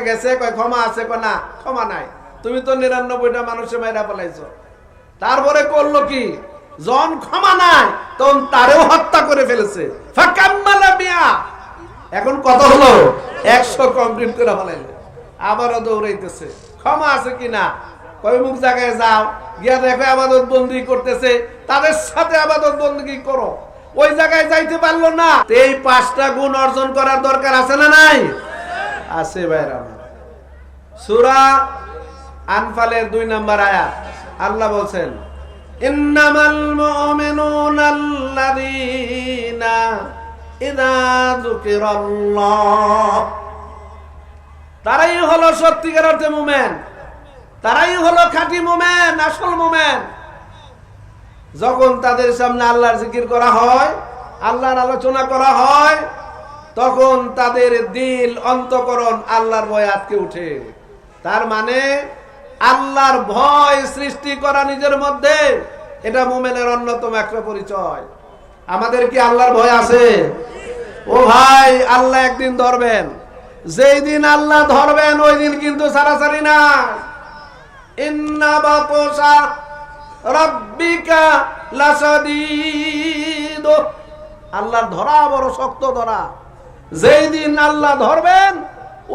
গেছে, কয় ক্ষমা আছে, কয় না ক্ষমা নাই, তুমি তো ৯৯টা মানুষে মাইরা ফেলাইছো। তারপরে করলো কি, যখন ক্ষমা নাই তখন তারেও হত্যা করে ফেলেছে। ফাকাম্মালা মিয়া, এখন কত হলো, ১০০ কমপ্লিট করে ফেলাইলো। আবারও দৌড়াইতেছে, ক্ষমা আছে কিনা, কয় মুখ জায়গায় যাও, গিয়া দেখো আবাদত বন্দী করতেছে, তাদের সাথে আবাদত বন্দী করো। ওই জায়গায় যাইতে পারলো না। এই ৫টা গুণ অর্জন করার দরকার আছে না নাই? আছে ভাইরা। সূরা আনফালের ২ নম্বর আয়াত আল্লাহ বলছেন, ইন্নামাল মুমিনুনাল্লাযীনা ইযা যুকিরাল্লাহ, তারাই হলো সত্যিকার অর্থে মুমিন, তারাই হলো খাঁটি মুমিন, আসল মুমিন। যখন তাদের সামনে আল্লাহর জিকির করা হয়, আল্লাহর আলোচনা করা হয়, তখন তাদের দিল, অন্তঃকরণ আল্লাহর ভয় আটকে উঠে। তার মানে আল্লাহর ভয় সৃষ্টি করা নিজের মধ্যে, এটা মুমিনের অন্যতম একটা পরিচয়। আমাদের কি আল্লাহর ভয় আছে? ও ভাই, আল্লাহ একদিন ধরবেন, যেই দিন আল্লাহ ধরবেন ওই দিন কিন্তু ছাড়াছাড়ি না। ইন্না বাতশা রাব্বিকা লাশাদীদ, আল্লাহর ধরা বড় শক্ত ধরা। যেই দিন আল্লাহ ধরবেন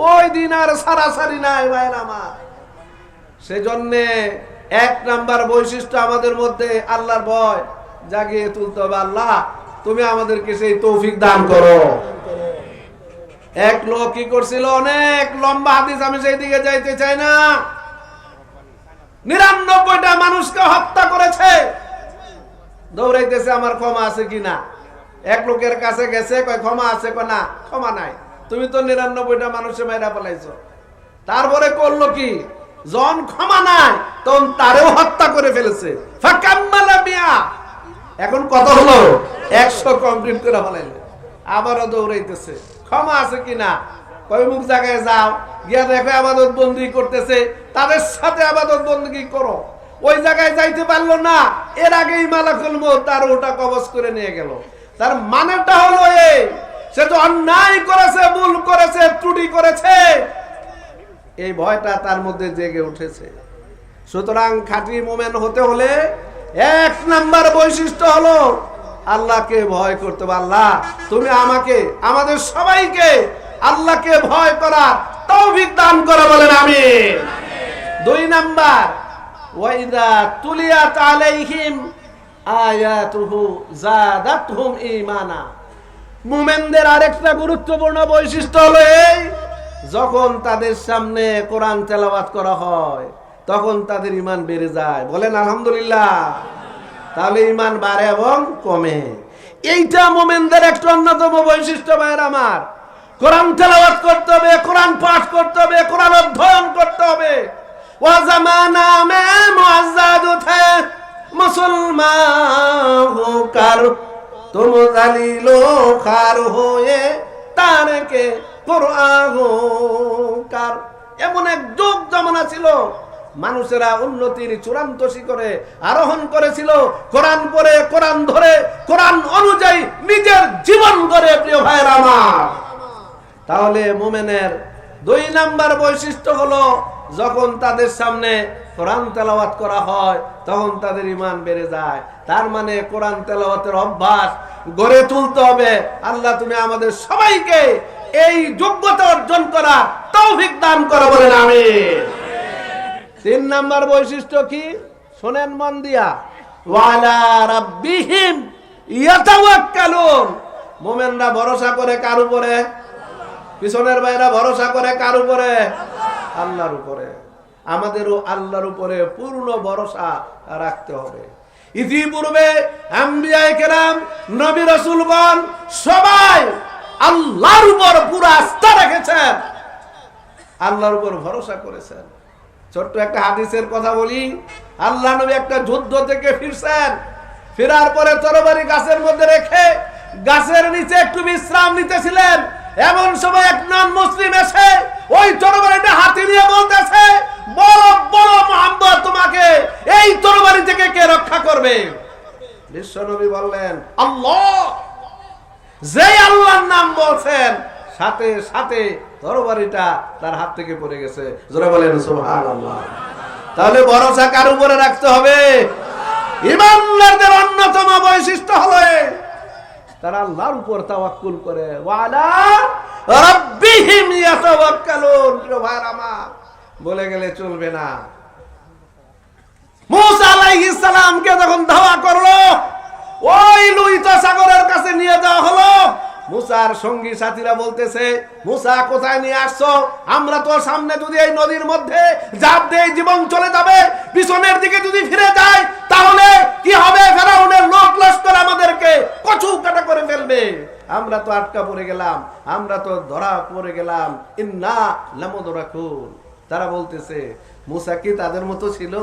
ওই দিন আর ছাড়াছাড়ি নাই ভাইরা আমার। সেজন্য ১ নাম্বার বৈশিষ্ট্য আমাদের মধ্যে আল্লাহর ভয় জাগিয়ে তুলতে হবে। আল্লাহ তুমি আমাদেরকে সেই তৌফিক দান করো। এক লোক কি করছিল, অনেক লম্বা হাদিস, আমি সেই দিকে যাইতে চাই না। ৯৯টা মানুষকে হত্যা করেছে, দৌড়াইতেছে আমার ক্ষমা আছে কিনা। এক লোকের কাছে গেছে, কয় ক্ষমা আছে, কয় না ক্ষমা নাই, তুমি তো ৯৯টা মানুষে মাইরা ফেলাইছো। তারপরে করলো কি, যখন ক্ষমা নাই তখন তারেও হত্যা করে ফেলেছে। ফাকাম্মালা মিয়া, এখন কত হলো, ১০০ কমপ্লিট করে ফেলাইলো। আবারও দৌড়াইতেছে, ক্ষমা আছে কিনা, কয় মুখ জায়গায় যাও, গিয়া দেখো আবাদত বন্দী করতেছে, তাদের সাথে আবাদত বন্দী করো। ওই জায়গায় যাইতে পারলো না, এর আগেই মালাকুল মউত তার ওটা কবজ করে নিয়ে গেল। তার মানেটা হলো এই, সে তো অন্যায় করেছে, ভুল করেছে, ত্রুটি করেছে, এই ভয়টা তার মধ্যে জেগে উঠেছে। সুতরাং খাঁটি মুমিন হতে হলে ১ নাম্বার বৈশিষ্ট্য হলো আল্লাহকে ভয় করতে হবে। আল্লাহ তুমি আমাকে, আমাদের সবাইকে আল্লাহকে ভয় করার তৌফিক দান করো, বলেন আমিন। ২ নাম্বার, ওয়াইদা তুলিয়াত আলাইহিম আয়াতুহু যাদাতহুম ঈমানা। মুমিনদের আরেকটা গুরুত্বপূর্ণ বৈশিষ্ট্য হলো এই, যখন তাদের সামনে কোরআন তেলাওয়াত করা হয় তখন তাদের ঈমান বেড়ে যায়, বলেন আলহামদুলিল্লাহ। তাহলে ঈমান বাড়ে এবং কমে, এইটা মুমিনদের একটা অন্যতম বৈশিষ্ট্য। ভাইরা আমার, কোরআন তেলাওয়াত করতে হবে, কোরআন পাঠ করতে হবে, কোরআন অধ্যয়ন করতে হবে। ওয়া জামানা মে মুআজ্জাদ থে মুসলমান হোকার তুম জালিলো খার হয়ে তারকে কোরআন হোকার। এমন এক যুগ জামানা ছিল, মানুষেরা উন্নতির চূড়ান্ত শিখরে আরোহণ করেছিল, কোরআন পড়ে, কোরআন ধরে, কোরআন অনুযায়ী নিজের জীবন গড়ে। প্রিয় ভাইরা আমার, তাহলে মুমিনের ২ নাম্বার বৈশিষ্ট্য হলো যখন তাদের সামনে কোরআন তেলাওয়াত করা হয় তখন তাদের ঈমান বেড়ে যায়। তার মানে কোরআন তেলাওয়াতের অভ্যাস গড়ে তুলতে হবে। আল্লাহ তুমি আমাদের সবাইকে এই যোগ্যতা অর্জন করা তৌফিক দান করো, বলেন আমিন। ৩ নাম্বার বৈশিষ্ট্য কি, শোনেন মন দিয়া, ওয়ালা রাব্বিহিম ইয়াতাওয়াক্কালুন। মুমিনরা ভরসা করে কার উপরে? পিছনের ভাইরা ভরসা করে কার উপরে? আল্লাহর উপরে। আমাদেরও আল্লাহর উপরে পূর্ণ ভরসা রাখতে হবে। ইতিপূর্বে আম্বিয়ায়ে কেরাম, নবী রাসূলগণ সবাই আল্লাহর উপর পুরো আস্থা রেখেছেন, আল্লাহর উপর ভরসা করেছেন। ছোট্ট একটা হাদিসের কথা বলি, আল্লাহ নবী একটা যুদ্ধ থেকে ফিরছেন, ফেরার পরে তরবারি গাছের মধ্যে রেখে গাছের নিচে একটু বিশ্রাম নিতেছিলেন। এমন সময় এক নন মুসলিম এসে ওই তরবারিটা হাতে নিয়ে বলতেছে, বড় বড় মুহাম্মদ, তোমাকে এই তরবারি থেকে কে রক্ষা করবে? বিশ্ব নবী বললেন, আল্লাহ। যে আল্লাহর নাম বলছেন সাথে সাথে তরবারিটা তার হাত থেকে পড়ে গেছে। জোরে বলেন সুবহানাল্লাহ। তাহলে ভরসা কার উপরে রাখতে হবে? ঈমানদারদের অন্যতম বৈশিষ্ট্য হলো তারা আল্লাহর উপর তাওয়াক্কুল করে। ওয়ালা রাব্বিহিম ইয়াতাওয়াক্কালুন। প্রিয় ভাইরা আমার, বলে গেলে চলবে না। মুসা আলাইহিস সালামকে যখন ধাওয়া করলো, ওই লুইত সাগরের কাছে নিয়ে যাওয়া হলো, মুসার সঙ্গী সাথীরা বলতেছে, মুসা কোথায় নিয়ে আসছো? আমরা তো সামনে যদি এই নদীর মধ্যে ঝাঁপ দেই জীবন চলে যাবে, পিছনের দিকে যদি ফিরে যাই তাহলে কি হবে? ফেরাউনের লোক লস্কর আমাদেরকে কচু কাটা করে ফেলবে, আমরা তো আটকা পড়ে গেলাম, আমরা তো ধরা পড়ে গেলাম। ইন্না লামুদরাকুন। তারা বলতেছে, মুসা কি তাদের মতো ছিল?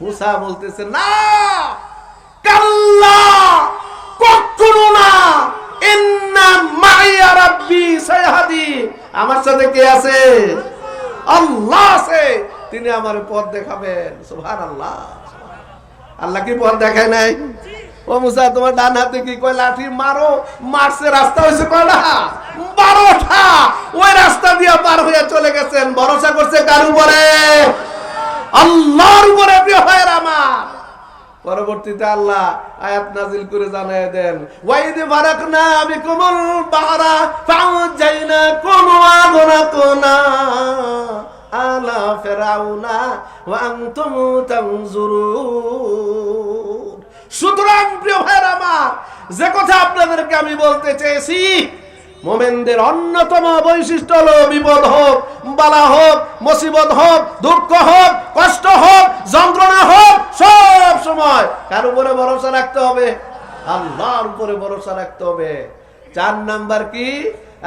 মুসা বলতেছে, না, কাল্লা, কখনো না। ইন্না মাইয়া রাব্বি সায়াহদিন। আমার সাথে কে আছে? আল্লাহ আছে, তিনি আমার পথ দেখাবেন। সুবহানাল্লাহ। আল্লাহ কি পথ দেখায় নাই? ও মুসা, তোমার ডান হাতে কি কয় লাঠি মারো, মারছে, রাস্তা হয়েছে কয়টা? 12টা। ওই রাস্তা দিয়ে পার হয়ে চলে গেছেন। ভরসা করছে কার উপরে? আল্লাহর উপরে। প্রিয় ভাইরা আমার, পরবর্তীতে আল্লাহ আয়াত নাজিল করে জানায় দেন, ওয়াইদ বারাকনা বিকুমুল বাহরা ফাউজাইনাকুম ওয়া আগরাকনা আলা ফিরাউনা ওয়া আনতুম তানজুরুন। সুতরাং প্রিয় ভাইরা আমার, যে কথা আপনাদেরকে আমি বলতে চেয়েছি, মুমিনদের অন্যতম বৈশিষ্ট্য হলো বিপদ হোক, বালা হোক, মুসিবত হোক, দুঃখ হোক, কষ্ট হোক, যন্ত্রণা হোক, সব সময় কার উপরে ভরসা রাখতে হবে? আল্লাহর উপরে ভরসা রাখতে হবে। 4 নাম্বার কি?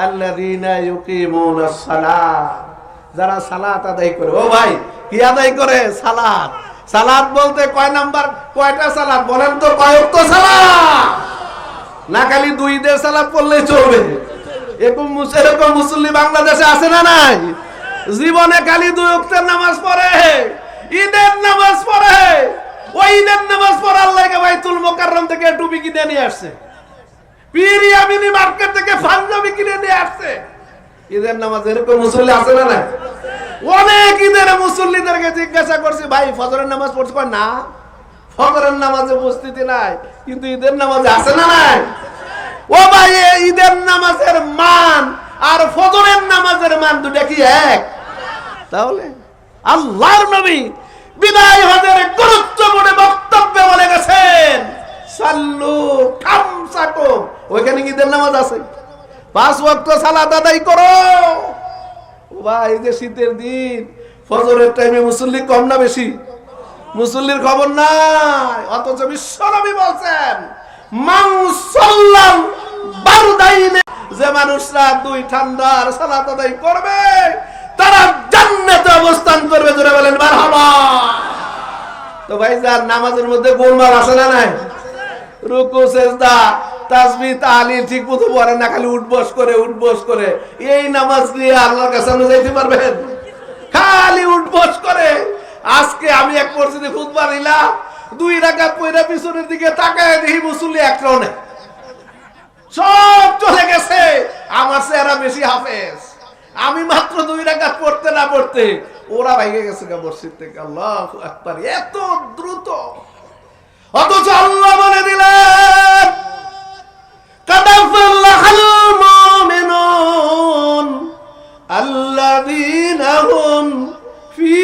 আল্লাযীনা ইউকিমুনাস সালাত। যারা সালাত আদায় করে। ও ভাই, কি আদায় করে? সালাত। সালাত বলতে কয় নাম্বার, কয়টা সালাত বলেন তো? কয় ওয়াক্ত সালাত? না খালি 2 ঈদের সালাত পড়লেই চলবে। এরকম মুসল্লি বাংলাদেশে আছে না নাই? জীবনে খালি 2 ওয়াক্তের নামাজ পড়ে, ঈদের নামাজ পড়ে। ওই ঈদের নামাজ পড়ার লাগে বাইতুল মুকাররম থেকে টুপি কিনে নিয়ে আসছে, পীর ইয়ামিনী মার্কেট থেকে পাঞ্জাবি কিনে নিয়ে আসছে। ঈদের নামাজ এরকম মুসল্লি আছে না নাই? অনেক ঈদের মুসল্লিদেরকে জিজ্ঞাসা করছি, ভাই ফজরের নামাজ পড়ছে? কয় না, ফজরের নামাজে উপস্থিতি নাই, কিন্তু ঈদের নামাজে আছে না নাই? ও ভাই, ঈদের নামাজের মান আর ফজরের নামাজের মান দুটা কি এক? তাহলে আল্লাহর নবী বিদায় হজের গুরুত্বপূর্ণ বক্তব্যে বলে গেছেন, সাল্লু খামসাকুম। ওইখানে ঈদের নামাজ আছে, 5 ওয়াক্ত সালাত আদায় করো। ও ভাই, এই যে শীতের দিন, ফজরের টাইমে মুসল্লি কম না বেশি? মুসল্লির খবর নাই। অথচ বিশ্বনবী বলছেন, মান সাল্লাল বারদাইনে, যে মানুষরা 2 ঠান্ডার সালাত আদায় করবে তারা জান্নাতে অবস্থান করবে। জোরে বলেন মারহাবা। তো ভাইজান, নামাজের মধ্যে গোলমাল আছে না নাই? রুকু, সিজদা, তাসবিহ, তাহলিল ঠিক মতো পড়ে না, খালি উঠবস করে। এই নামাজ নিয়ে আল্লাহর কাছে আপনি যাইতে পারবেন? খালি উঠবস করে। আজকে আমি এক মসজিদে খুতবা দিলাম, 2 রাকাত পড়া পিছনের দিকে তাকায় দেখি মুসল্লি একটাও নেই, সব চলে গেছে। আমার চেহারা বেশি হাফেজ, আমি মাত্র 2 রাকাত পড়তে না পড়তে ওরা ভাইগে গেছে মসজিদ থেকে। আল্লাহু আকবার, এত দ্রুত। অথচ আল্লাহ বলে দিলেন, কাদাফাল্লাহুল মুমিনুন আল্লাযীনা হুম ফি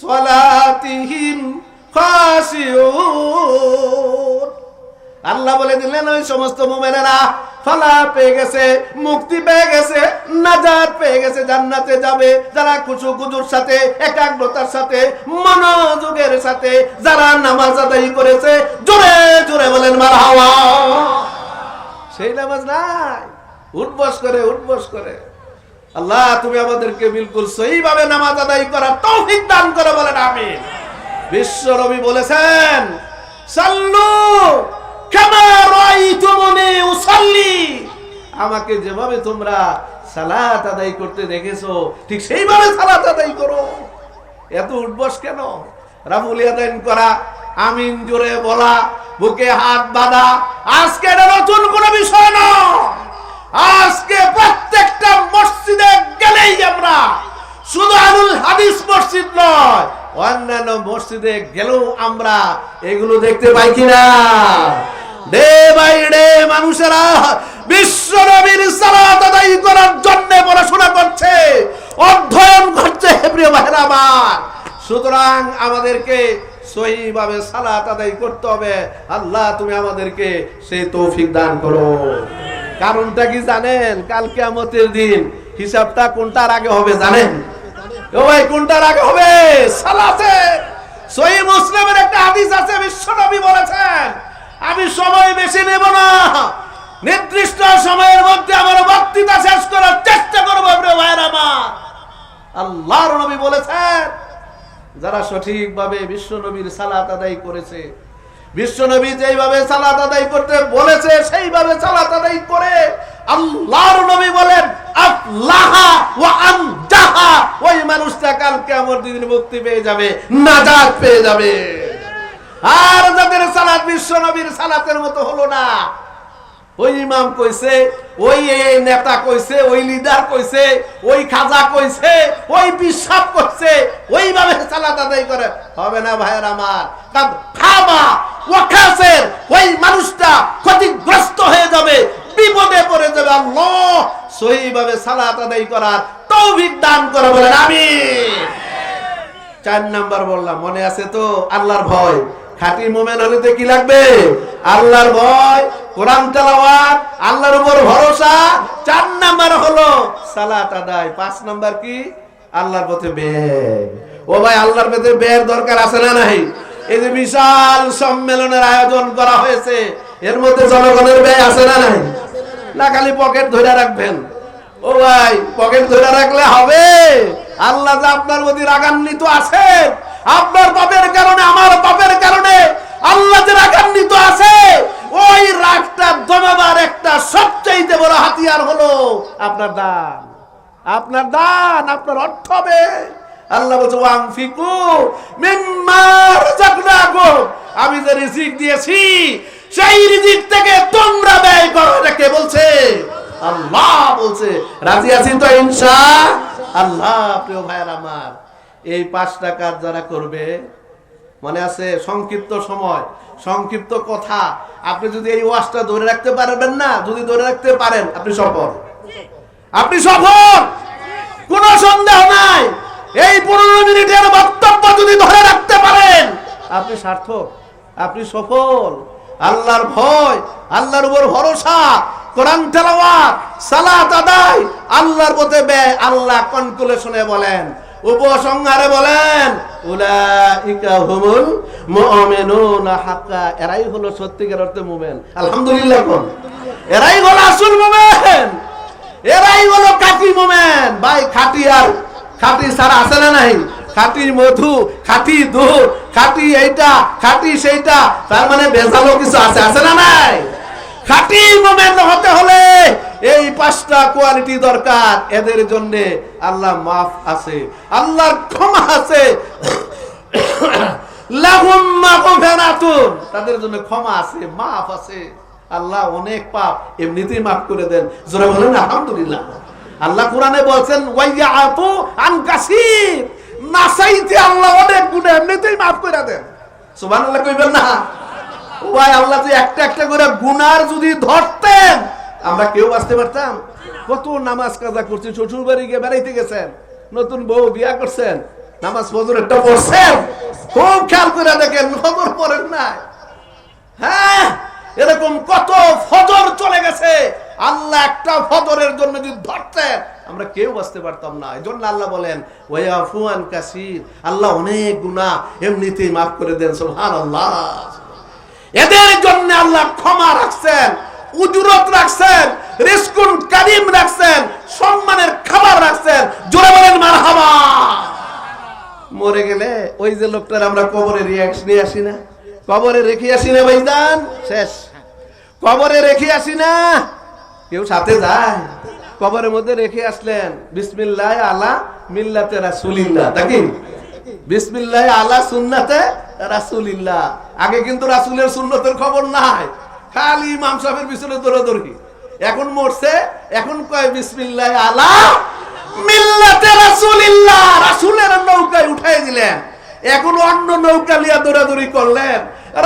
সালাতিহিম খাশিউন। আল্লাহ বলে দিলেন, ওই সমস্ত মুমিনেরা ফালা পেয়ে গেছে, মুক্তি পেয়ে গেছে, নাজাত পেয়ে গেছে, জান্নাতে যাবে যারা খুশুখুজুর সাথে, একাগ্রতার সাথে, মনোযোগের সাথে যারা নামাজ আদায় করেছে। জোরে জোরে বলেন মারহাবা। সেই নামাজ নাই, উঠবস করে। আল্লাহ, তুমি আমাদেরকে বিলকুল সহিভাবে নামাজ আদায় করার তৌফিক দান করো, বলেন আমিন। বিশ্ব নবী বলেছেন, সাল্লু কামা রাআইতুমুনি উসাল্লি। আমাকে যেভাবে তোমরা সালাত আদায় করতে দেখেছো ঠিক সেইভাবে সালাত আদায় করো। এত উঠবস কেন? রাফুল ইয়াদাইন করা, আমিন জোরে বলা, বুকে হাত বাঁধা, আজকে এটা নতুন কোনো বিষয় নয়। আজকে প্রত্যেকটা মসজিদে গেলেই আমরা শুধু আলুল হাদিস মসজিদ নয়, অন্যান্য মসজিদে গেলেও আমরা এগুলো দেখতে পাই কিনা? ডে বাই ডে মানুষেরা বিশ্ব নবীর সালাত আদায় করার জন্য পড়াশোনা করছে, অধ্যয়ন করছে। প্রিয় ভাইরা আমার, সুতরাং আমাদেরকে সহিভাবে সালাত আদায় করতে হবে। আল্লাহ তুমি আমাদেরকে সেই তৌফিক দান করো। কারণটা কি জানেন? কাল কিয়ামতের দিন হিসাবটা কোনটার আগে হবে জানেন? ও ভাই, কোনটার আগে হবে? সালাতে। সহিহ মুসলিমের একটা হাদিস আছে, বিশ্বনবী বলেছেন, আমি সময় বেশি নেব না, নির্দিষ্ট সময়ের মধ্যে আমার বক্তৃতা শেষ করার চেষ্টা করবো। প্রিয় ভাইরা আমার, আল্লাহর নবী বলেছেন, যারা সঠিকভাবে বিশ্বনবীর সালাত আদায় করেছে, বিশ্বনবী যেইভাবে সালাত আদায় করতে বলেছে সেইভাবে সালাত আদায় করে, আল্লাহর নবী বলেন আফলাহা ওয়া আনজাহা, ওই মানুষটা কাল কিয়ামতের দিন মুক্তি পেয়ে যাবে, নাজাত পেয়ে যাবে। আর যাদের সালাত বিশ্বনবীর সালাতের মতো হলো না, ওই ইমাম কইছে, ওই নেতা কইছে, ওই লিডার কইছে, ওই খাজা কইছে, ওই বিশাপ কইছে, ওইভাবে সালাত আদায় করে হবে না ভাইয়ের আমার। কাদ খাবা ওয়া খাসির, ওই মানুষটা ক্ষতিগ্রস্ত হয়ে যাবে, বিপদে পড়ে যাবে। আল্লাহ সহিভাবে সালাত আদায় করার তৌফিক দান করে বলেন আমিন। 4 নাম্বার বললাম, মনে আছে তো? আল্লাহর ভয়। খাঁটি মুমিন হলে কি লাগবে? আল্লাহর ভয়, কোরআন তেলাওয়াত, আল্লাহর উপর ভরসা। 4 নাম্বার হলো সালাত আদায়। 5 নাম্বার কি? আল্লাহর পথে ব্যয়। ও ভাই, আল্লাহর পথে ব্যয়ের দরকার আছে না নাই? এই যে বিশাল সম্মেলনের আয়োজন করা হয়েছে, এর মধ্যে জনগণের ব্যয় আছে না নাই? না খালি পকেট ধরে রাখবেন? ও ভাই, পকেট ধরে রাখলে হবে? আল্লাহ যে আপনার প্রতি রাগান্বিত আছে, আপনার পাপের কারণে, আমার পাপের কারণে আল্লাহ যে রাগান্বিত আছে, ওই রাগটা দমাবার একটা সবচেয়ে বড় হাতিয়ার হলো আপনার দান। আপনার দান, আপনার অর্থ হবে। আল্লাহ বলছে ওয়ানফিকু মিম্মা রাযাকনাকুম, আমি যে রিজিক দিয়েছি সেই রিজিক থেকে তোমরা ব্যয় করো। এটা কে বলছে? আল্লাহ বলছে। রাজি আছি তো ইনশাআল্লাহ? প্রিয় ভাইরা আমার, এই 5টা কাজ যারা করবে, মনে আছে? সংক্ষিপ্ত সময়, সংক্ষিপ্ত কথা। আপনি যদি এই ওয়াজটা ধরে রাখতে পারবেন না, যদি ধরে রাখতে পারেন, আপনি সফল। আপনি সফল, কোনো সন্দেহ নাই। এই 15 মিনিটের বক্তব্য যদি ধরে রাখতে পারেন, আপনি সার্থক, আপনি সফল। আল্লাহর ভয়, আল্লাহর উপর ভরসা, কোরআন তেলাওয়াত, সালাত আদায়, আল্লাহর পথে ব্যয়। আল্লাহ কনক্লুশনে বলেন, উপসংহারে বলেন, উলাইকা হুমুল মুমিনুনা হাক্কা, এরাই হলো সত্যিকার অর্থে মুমিন। আলহামদুলিল্লাহ কোন? এরাই হলো আসল মুমিন, এরাই হলো খাঁটি মুমিন। ভাই, খাঁটি আর খাঁটি ছাড়া আছে না নাই? খাঁটি মধু, খাঁটি দুধ, খাঁটি এইটা, খাঁটি সেইটা, তার মানে ভেজালও কিছু আছে, আছে না নাই? খাঁটি মুমিন হতে হলে এই 5টা কোয়ালিটি দরকার। এদের জন্য আল্লাহ মাফ আছে, আল্লাহর ক্ষমা আছে, লাহুম মাগফিরাতুন, তাদের জন্য ক্ষমা আছে, মাফ আছে। আল্লাহ অনেক পাপ এমনিতেই মাফ করে দেন। জোরে বলেন আলহামদুলিল্লাহ। আল্লাহ কোরআনে বলেন ওয়াইয়াতু আন কাসীর, না চাইতে আল্লাহ অনেক গুনাহ এমনিতেই মাফ করে দেন। সুবহানাল্লাহ কইবেন না? ও ভাই, আল্লাহ যে একটা একটা করে গুনার যদি ধরতেন, আমরা কেউ বাঁচতে পারতাম? কত নামাজ কাজা করছি, শ্বশুর বাড়ি গিয়ে বেড়াইতে গেছেন, নতুন বউ বিয়া করছেন, নামাজ ফজরেরটা পড়ছেন, খুব খেয়াল করে দেখেন, ফজর পড়েন না। হ্যাঁ, এরকম কত ফজর চলে গেছে। আল্লাহ একটা ফজরের জন্য যদি ধরতেন, আমরা কেউ বাঁচতে পারতাম না। এজন্য আল্লাহ বলেন ওয়ায়াফু আন কাসীর, আল্লাহ অনেক গুনাহ এমনিতেই মাফ করে দেন। সুবহানাল্লাহ। এদের জন্য আল্লাহ ক্ষমা রাখছেন, উজরত রাখছেন, রিজকুন কারীম রাখছেন, সম্মানের খাবার রাখছেন। জোরে বলেন মারহাবা। মরে গেলে ওই যে লোকটার আমরা কবরে রিয়াক্স নিয়ে আসি না, কবরে রেখে আসি না ভাইজান, শেষ। কবরে রেখে আসি না, কেউ সাথে যায়? কবরের মধ্যে রেখে আসলেন, বিসমিল্লাহ আলা মিল্লাতে রাসূলিল্লাহ, নাকি? বিসমিল্লাহ আলা সুন্নাতে রাসূলিল্লাহ। আগে কিন্তু রাসূলের সুন্নতের খবর নাই, খালি ইমাম সাহেবের পিছনে দৌড়াদৌড়ি। এখন মরছে, এখন কয় বিসমিল্লাহ আলা মিল্লাতে রাসূলিল্লাহ, রাসূলের নৌকায় উঠাই দিলেন। এখন অন্য নৌকা লিয়া দৌড়াদৌড়ি করলেন,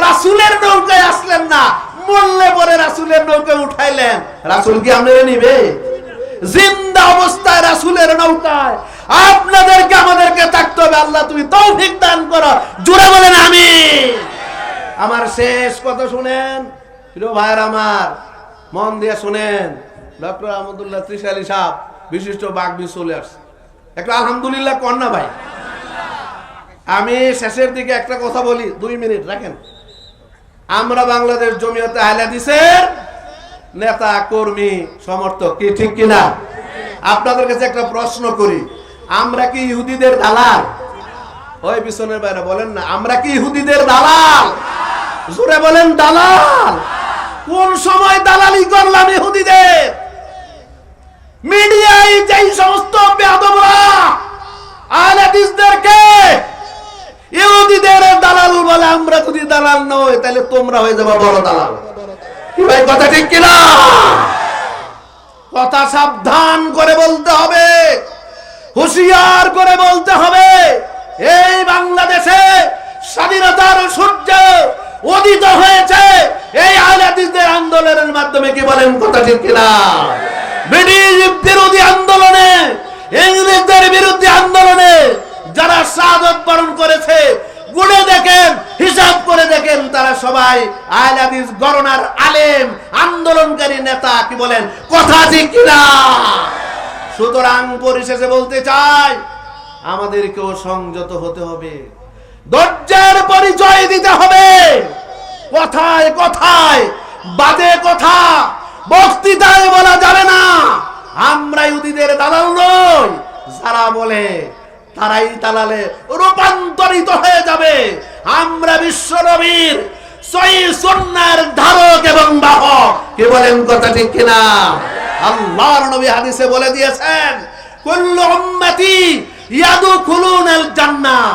রাসূলের নৌকায় আসলেন না, মরলে পরে রাসূলের নৌকায় উঠাইলেন। রাসূল কি আপনারা নিবে? জিন্দা অবস্থায় রাসূলের নৌকায় আপনাদেরকে আমাদেরকে থাকতে হবে। আল্লাহ তুমি তৌফিক দান করো, জোরে বলেন আমিন। আমার শেষ কথা শুনেন প্রিয় ভাইয়ের, আমার মন দিয়ে শুনেন। ডক্টর আহমদুল্লাহ ত্রিশালী সাহেব বিশিষ্ট বাগবি চলে আসছে, একটা আলহামদুলিল্লাহ কন্যা ভাই। আমি শেষের দিকে একটা কথা বলি, 2 মিনিট রাখেন। আমরা বাংলাদেশ জমিয়তে আহলে হাদিসের নেতা কর্মী সমর্থক, কি ঠিক কিনা? আপনাদের কাছে একটা প্রশ্ন করি, আমরা কি ইহুদিদের দালাল? ওই পিছনের বাইরে বলেন না, আমরা কি ইহুদিদের দালাল? জোরে বলেন দালাল। কোন সময় দালালি করলাম ইহুদিদের? মিডিয়ায় যেই সমস্ত বেয়াদবরা আহলে হাদিসদেরকে ইহুদিদের দালাল বলে, আমরা যদি দালাল নই তাহলে তোমরা হয়ে যাবে বড় দালাল। কি ভাই কথা ঠিক কিনা? কথা সাবধান করে বলতে হবে, হুঁশিয়ার করে বলতে হবে। এই বাংলাদেশে স্বাধীনতার সূর্য উদিত হয়েছে এই আহলে হাদিসদের আন্দোলনের মাধ্যমে, কি বলেন কথা ঠিক কিনা? ব্রিটিশ বিরোধী আন্দোলনে, ইংরেজদের বিরুদ্ধে আন্দোলনে যারা শাহাদাত বরণ করেছে, গুণে দেখেন, হিসাব করে দেখেন, তারা সবাই আহলে হাদিস গণনার আলেম, আন্দোলনকারী নেতা। কি বলেন কথা ঠিক কিনা? সুতরাং পরিশেষে বলতে চাই, আমাদেরকেও সংযত হতে হবে, ধৈর্যের পরিচয় দিতে হবে। কথায় কথায়, বাদে কথা, বক্তৃতায় বলা যাবে না আমরা ইহুদিদের দালাল নই। যারা বলে তারাই দালালে রূপান্তরিত হয়ে যাবে। আমরা বিশ্ব নবীর সহিহ সুন্নাহর ধারক এবং বাহক। কি বলেন কথা ঠিক কিনা? আল্লাহর নবী হাদিসে বলে দিয়েছেন, কুল্লু উম্মতি ইয়াদখুলুনাল জান্নাহ,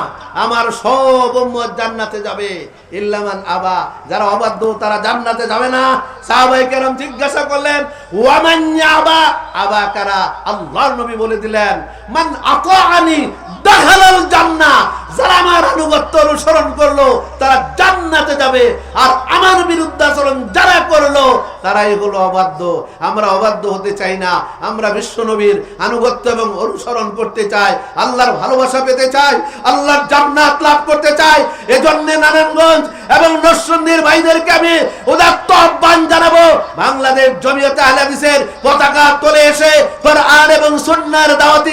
আমার সব উম্মত জান্নাতে যাবে, ইল্লা মান আবা, যারা অবাধ্য তারা জান্নাতে যাবে না। সাহাবায়ে কেরাম জিজ্ঞাসা করলেন, ওয়া মান ইয়াবা, আবা কারা? আল্লাহর নবী বলে দিলেন, মান আতাআনি দাখালাল জান্নাহ, যারা আমার আনুগত্য অনুসরণ করলো তারা জান্নাতে যাবে, আর আমার বিরুদ্ধাচরণ যারা করলো তারাই হলো অবাধ্য। আমরা অবাধ্য হতে চাই না, আমরা বিশ্ব নবীর আনুগত্য এবং অনুসরণ করতে চাই, আল্লাহর ভালোবাসা পেতে চাই, আল্লাহর জান্নাত লাভ করতে চাই। এজন্য নারায়ণগঞ্জ এবং নরসিংদীর ভাইদেরকে আমি উদাত্ত আহ্বান জানাবো, বাংলাদেশ জমিয়তে আহলে হাদিসের পতাকা তলে এসে কোরআন এবং সুন্নাহর দাওয়াতি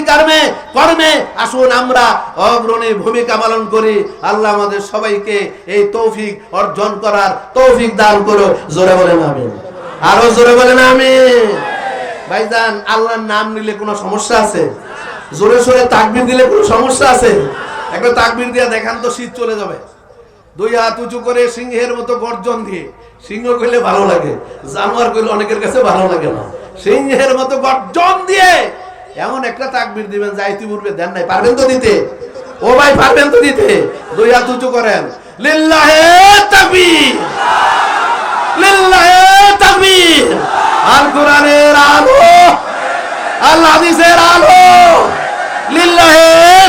কর্মে আসুন আমরা অগ্রণী ভূমিকা পালন করি। আল্লাহ আমাদের সবাইকে এই তৌফিক অর্জন করার তৌফিক দান করো, জোরে বলেন আমিন। আরো জোরে বলেন আমিন। ভাইজান, আল্লাহর নাম নিলে কোনো সমস্যা আছে? জোরে সোরে তাকবীর দিলে কোনো সমস্যা আছে? একটা তাকবীর দিয়ে দেখান তো, শীত চলে যাবে। 2 হাত উঁচু করে সিংহের মতো গর্জন দিয়ে, সিংহ কইলে ভালো লাগে, জানোয়ার কইলে অনেকের কাছে ভালো লাগে না, সিংহের মতো গর্জন দিয়ে এমন একটা তাকবীর দিবেন যা ইতিপূর্বে দেন নাই। পারবেন তো দিতে? ও ভাই পারবেন তো দিতে? 2 হাত উঁচু করেন, লিল্লাহে তাকবীর, লিল্লাহে তাকবীর। আল কোরআনের আলো, আল হাদিসের আলো, লিল্লাহে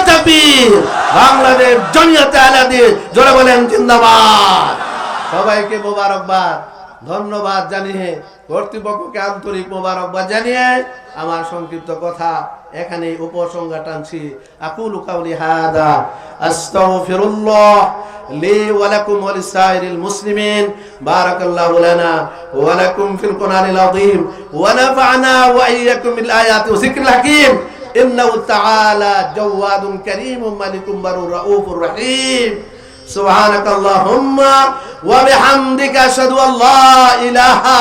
তাকবীর। বাংলাদেশ জমিয়তে আহলে হাদিস, জোরে বলেন জিন্দাবাদ। সবাইকে মোবারকবাদ, ধন্যবাদ জানিয়ে, কর্তৃপক্ষকে আন্তরিক মোবারকবাদ জানিয়ে আমার সংক্ষিপ্ত কথা এখানে উপসংহার টানছি। আকুলু কাউলি হাদা আস্তাগফিরুল্লাহ লি ওয়া লাকুম ওয়া লিসাইরিল মুসলিমিন। বারাকাল্লাহু লানা ওয়া লাকুম ফিল কুরআনিল আযীম ওয়া নাফা'না ওয়া ইয়্যাকুম বিল আয়াতি ওয়া যিকরিল হাকীম। ইন্নাহু তাআলা জাওয়াদুন কারীমুন মালিকুম বারুর রাউফুর রহিম। সুবহানাকাল্লাহুম্মা ওয়া বিহামদিকা আশহাদু আল্লা ইলাহা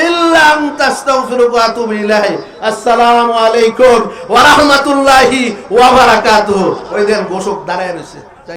ইল্লা আনতা আস্তাগফিরুকা ওয়া আতুবু ইলাইক। আসসালামু আলাইকুম ওয়া রাহমাতুল্লাহি ওয়া বারাকাতুহু। ওই দেন ঘোষক দাঁড়ায় রয়েছে।